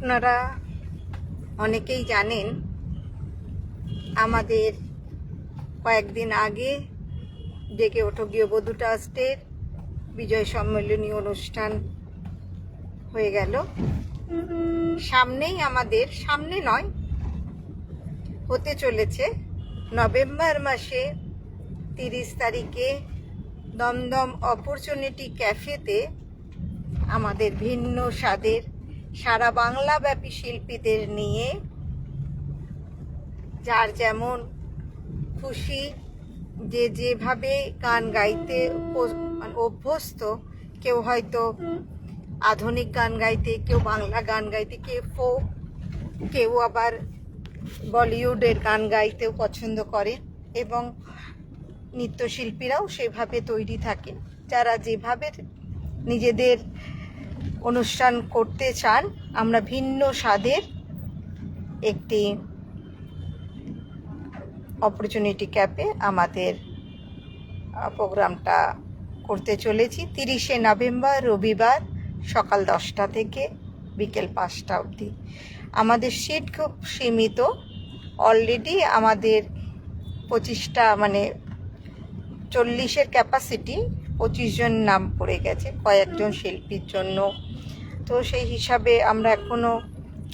আপনারা অনেকেই জানেন আমাদের কয়েকদিন আগে জেগে ওঠো গৃহবধূ ট্রাস্টের বিজয় সম্মেলনী অনুষ্ঠান হয়ে গেল। সামনেই আমাদের সামনে নয় হতে চলেছে নভেম্বর মাসে 30 তারিখে দমদম অপরচুনিটি ক্যাফেতে আমাদের ভিন্ন স্বাদের সারা বাংলাব্যাপী শিল্পীদের নিয়ে যার যেমন খুশি যে যেভাবে গান গাইতে অভ্যস্ত, কেউ হয়তো আধুনিক গান গাইতে, কেউ বাংলা গান গাইতে, কেউ ফোক, কেউ আবার বলিউডের গান গাইতেও পছন্দ করে এবং নৃত্যশিল্পীরাও সেভাবে তৈরি থাকে। যারা যেভাবে নিজেদের অনুষ্ঠান করতে চান, আমরা ভিন্ন স্বাদের একটি অপরচুনিটি ক্যাফে আমাদের প্রোগ্রামটা করতে চলেছি 30শে নভেম্বর রবিবার সকাল 10টা থেকে বিকেল 5টা অবধি। আমাদের সিট খুব সীমিত, অলরেডি আমাদের 25টা মানে 40-এর ক্যাপাসিটি, 25 জন নাম পড়ে গেছে কয়েকজন শিল্পীর জন্য। তো সেই হিসাবে আমরা এখনও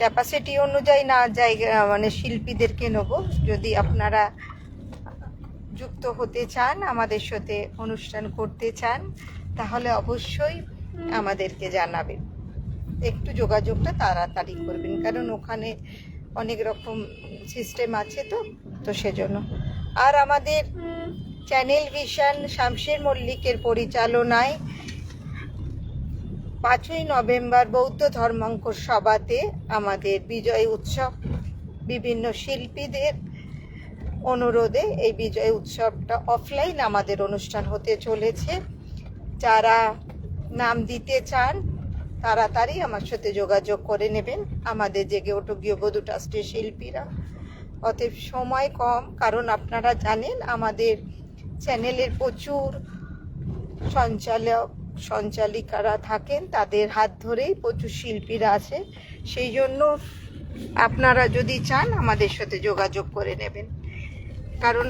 ক্যাপাসিটি অনুযায়ী না জায়গা মানে শিল্পীদেরকে নেব। যদি আপনারা যুক্ত হতে চান, আমাদের সাথে অনুষ্ঠান করতে চান, তাহলে অবশ্যই আমাদেরকে জানাবেন। একটু যোগাযোগটা তাড়াতাড়ি করবেন, কারণ ওখানে অনেক রকম সিস্টেম আছে তো সেজন্য। আর আমাদের চ্যানেল ভিশন শামশের মল্লিকের পরিচালনায় 5ই নভেম্বর বৌদ্ধ ধর্মাঙ্কুর সভাতে আমাদের বিজয় উৎসব, বিভিন্ন শিল্পীদের অনুরোধে এই বিজয় উৎসবটা অফলাইন আমাদের অনুষ্ঠান হতে চলেছে। যারা নাম দিতে চান তাড়াতাড়ি আমার সাথে যোগাযোগ করে নেবেন, আমাদের জেগে ওঠো গৃহবধূ ট্রাস্টের শিল্পীরা। অতএব সময় কম, কারণ আপনারা জানেন আমাদের চ্যানেলের প্রচুর সঞ্চালিকারা থাকেন, তাদের হাত ধরেই প্রচুর শিল্পীরা আছে। সেই জন্য আপনারা যদি চান আমাদের সাথে যোগাযোগ করে নেবেন, কারণ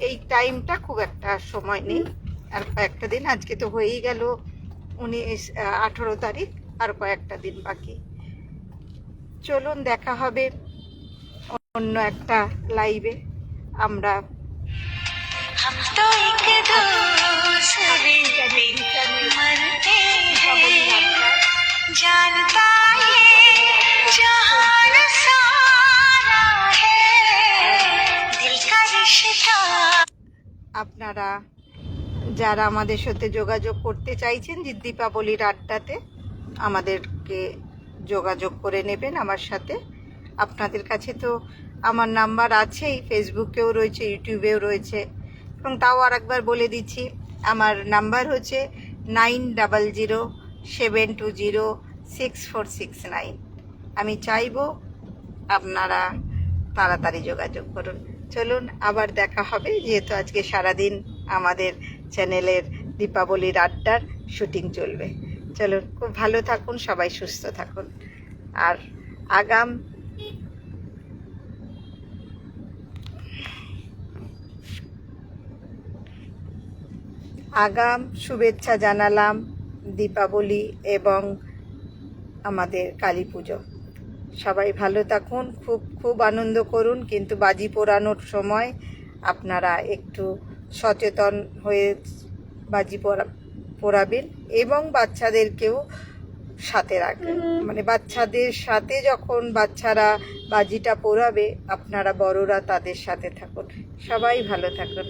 এই টাইমটা খুব একটা সময় নেই। আর কয়েকটা দিন, আজকে তো হয়েই গেল 18 তারিখ, আর কয়েকটা দিন বাকি। চলুন দেখা হবে অন্য একটা লাইভে। আমরা আপনারা যারা আমাদের সাথে যোগাযোগ করতে চাইছেন দীপাবলির আড্ডাতে, আমাদেরকে যোগাযোগ করে নেবেন আমার সাথে। আপনাদের কাছে তো আমার নাম্বার আছেই, ফেসবুকেও রয়েছে, ইউটিউবেও রয়েছে। এবং তাও আর একবার বলে দিচ্ছি, আমার নাম্বার হচ্ছে 9007206469। আমি চাইবো আপনারা তাড়াতাড়ি যোগাযোগ করুন। চলুন আবার দেখা হবে, যেহেতু আজকে সারাদিন আমাদের চ্যানেলের দীপাবলির আড্ডার শুটিং চলবে। চলুন, খুব ভালো থাকুন, সবাই সুস্থ থাকুন। আর আগাম শুভেচ্ছা জানালাম দীপাবলি এবং আমাদের কালী পুজো। সবাই ভালো থাকুন, খুব আনন্দ করুন, কিন্তু বাজি পোড়ানোর সময় আপনারা একটু সচেতন হয়ে বাজি পোড়াবেন এবং বাচ্চাদেরকেও সাথে রাখবেন। মানে বাচ্চাদের সাথে যখন বাচ্চারা বাজিটা পোড়াবে, আপনারা বড়রা তাদের সাথে থাকুন। সবাই ভালো থাকুন।